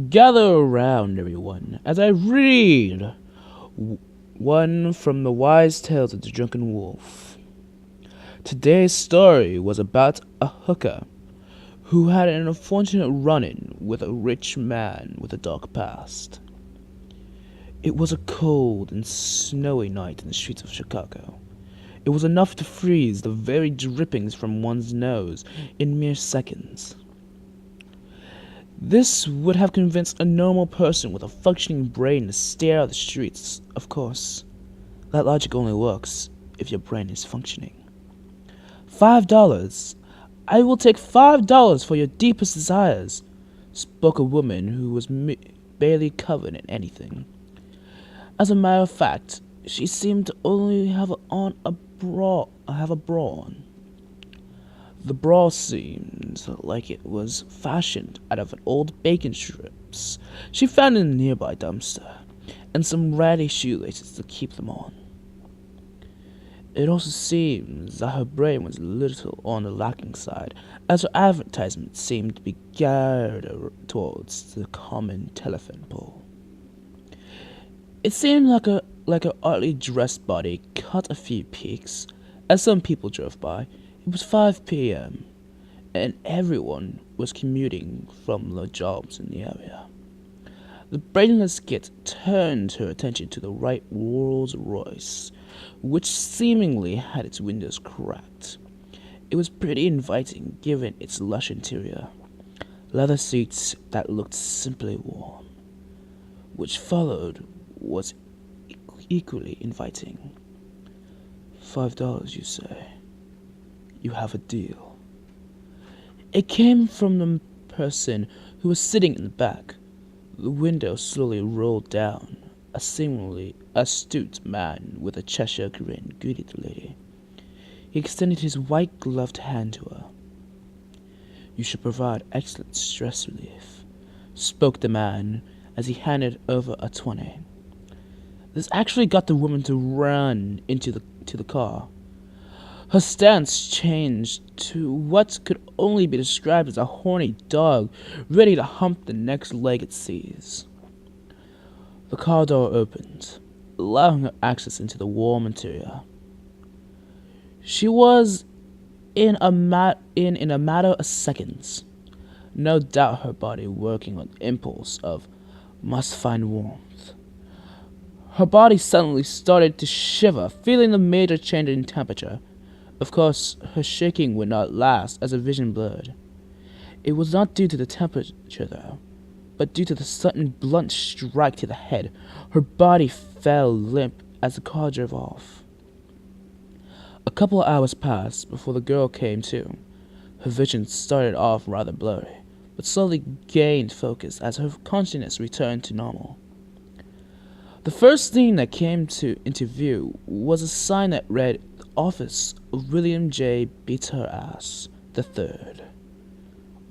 Gather around, everyone, as I read one from the wise tales of the drunken wolf. Today's story was about a hooker who had an unfortunate run-in with a rich man with a dark past. It was a cold and snowy night in the streets of Chicago. It was enough to freeze the very drippings from one's nose in mere seconds. This would have convinced a normal person with a functioning brain to stay out of the streets, of course. That logic only works if your brain is functioning. $5. I will take $5 for your deepest desires, spoke a woman who was barely covered in anything. As a matter of fact, she seemed to only have a bra on. The bra seemed like it was fashioned out of old bacon strips she found in a nearby dumpster, and some ratty shoelaces to keep them on. It also seems that her brain was a little on the lacking side, as her advertisement seemed to be geared towards the common telephone pole. It seemed like her oddly dressed body cut a few peaks. As some people drove by, it was 5 p.m., and everyone was commuting from their jobs in the area. The brainless git turned her attention to the right Rolls Royce, which seemingly had its windows cracked. It was pretty inviting given its lush interior, leather seats that looked simply warm. Which followed was equally inviting. $5, you say? You have a deal. It came from the person who was sitting in the back. The window slowly rolled down. A seemingly astute man with a Cheshire grin greeted the lady. He extended his white-gloved hand to her. You should provide excellent stress relief, spoke the man as he handed over a 20. This actually got the woman to run into the car. Her stance changed to what could only be described as a horny dog ready to hump the next leg it sees. The car door opened, allowing her access into the warm interior. She was in a matter of seconds, no doubt her body working on the impulse of must find warmth. Her body suddenly started to shiver, feeling the major change in temperature. Of course, her shaking would not last as her vision blurred. It was not due to the temperature, though, but due to the sudden blunt strike to the head. Her body fell limp as the car drove off. A couple of hours passed before the girl came to. Her vision started off rather blurry, but slowly gained focus as her consciousness returned to normal. The first thing that came into view was a sign that read, Office of William J. Beats Her Ass, III.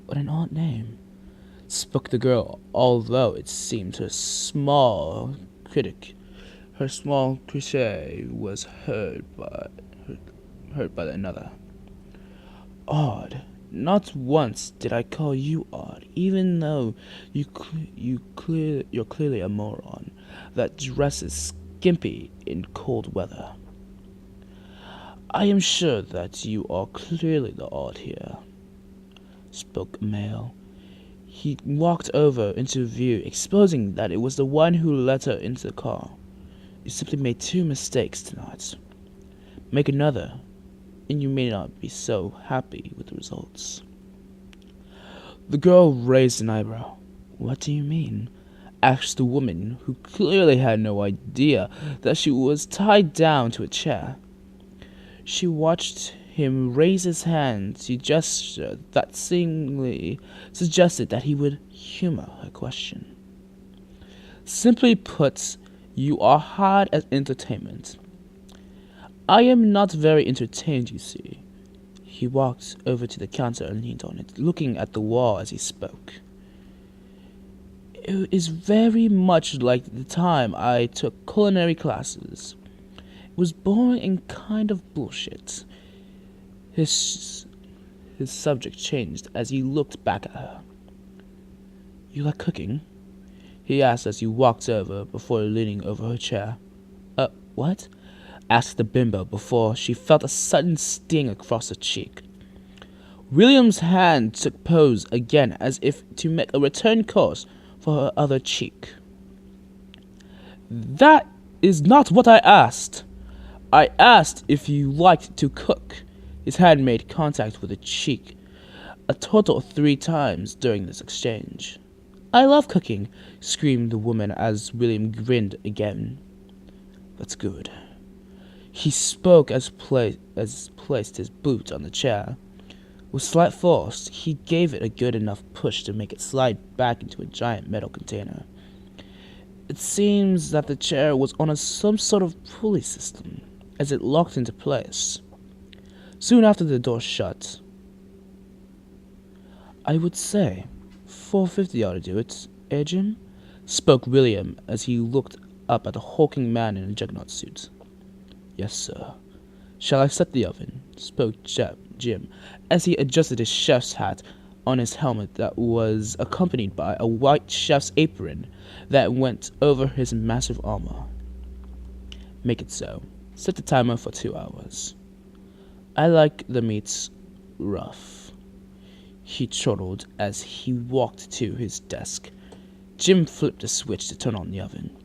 What an odd name, spoke the girl, although it seemed her small critique was heard by another. Odd. Not once did I call you odd, even though you're clearly a moron that dresses skimpy in cold weather. I am sure that you are clearly the odd here, spoke a male. He walked over into view, exposing that it was the one who let her into the car. You simply made 2 mistakes tonight. Make another, and you may not be so happy with the results. The girl raised an eyebrow. What do you mean? Asked the woman, who clearly had no idea that she was tied down to a chair. She watched him raise his hand to a gesture that seemingly suggested that he would humor her question. Simply put, you are hired as entertainment. I am not very entertained, you see. He walked over to the counter and leaned on it, looking at the wall as he spoke. It is very much like the time I took culinary classes. It was boring and kind of bullshit. His subject changed as he looked back at her. You like cooking? He asked as he walked over before leaning over her chair. What? Asked the bimbo before she felt a sudden sting across her cheek. William's hand took pose again as if to make a return course for her other cheek. That is not what I asked. I asked if you liked to cook. His hand made contact with her cheek a total of 3 times during this exchange. I love cooking, screamed the woman as William grinned again. That's good. He spoke as placed his boot on the chair. With slight force, he gave it a good enough push to make it slide back into a giant metal container. It seems that the chair was on some sort of pulley system, as it locked into place. Soon after the door shut. I would say $4.50 ought to do it, eh, Jim? Spoke William as he looked up at the hulking man in a juggernaut suit. Yes, sir. Shall I set the oven? Spoke Jim as he adjusted his chef's hat on his helmet that was accompanied by a white chef's apron that went over his massive armor. Make it so. Set the timer for 2 hours. I like the meats rough. He chortled as he walked to his desk. Jim flipped a switch to turn on the oven.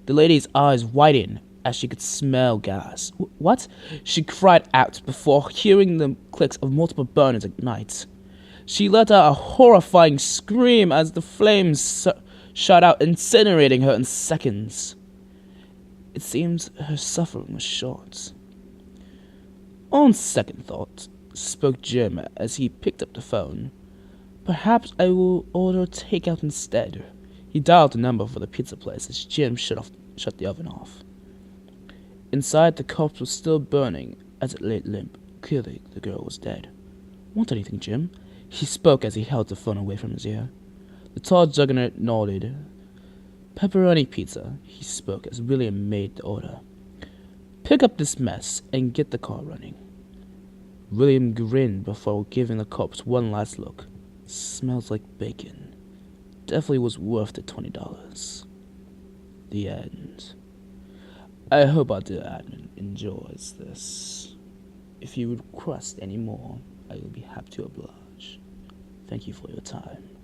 The lady's eyes widened as she could smell gas. What? She cried out before hearing the clicks of multiple burners ignite. She let out a horrifying scream as the flames shot out, incinerating her in seconds. It seems her suffering was short. On second thought, spoke Jim as he picked up the phone. Perhaps I will order takeout instead. He dialed the number for the pizza place as Jim shut the oven off. Inside, the corpse was still burning as it lay limp. Clearly, the girl was dead. Want anything, Jim? He spoke as he held the phone away from his ear. The tall juggernaut nodded. Pepperoni pizza, he spoke as William made the order. Pick up this mess and get the car running. William grinned before giving the corpse one last look. Smells like bacon. Definitely was worth the $20. The end. I hope our dear admin enjoys this. If you request any more, I will be happy to oblige. Thank you for your time.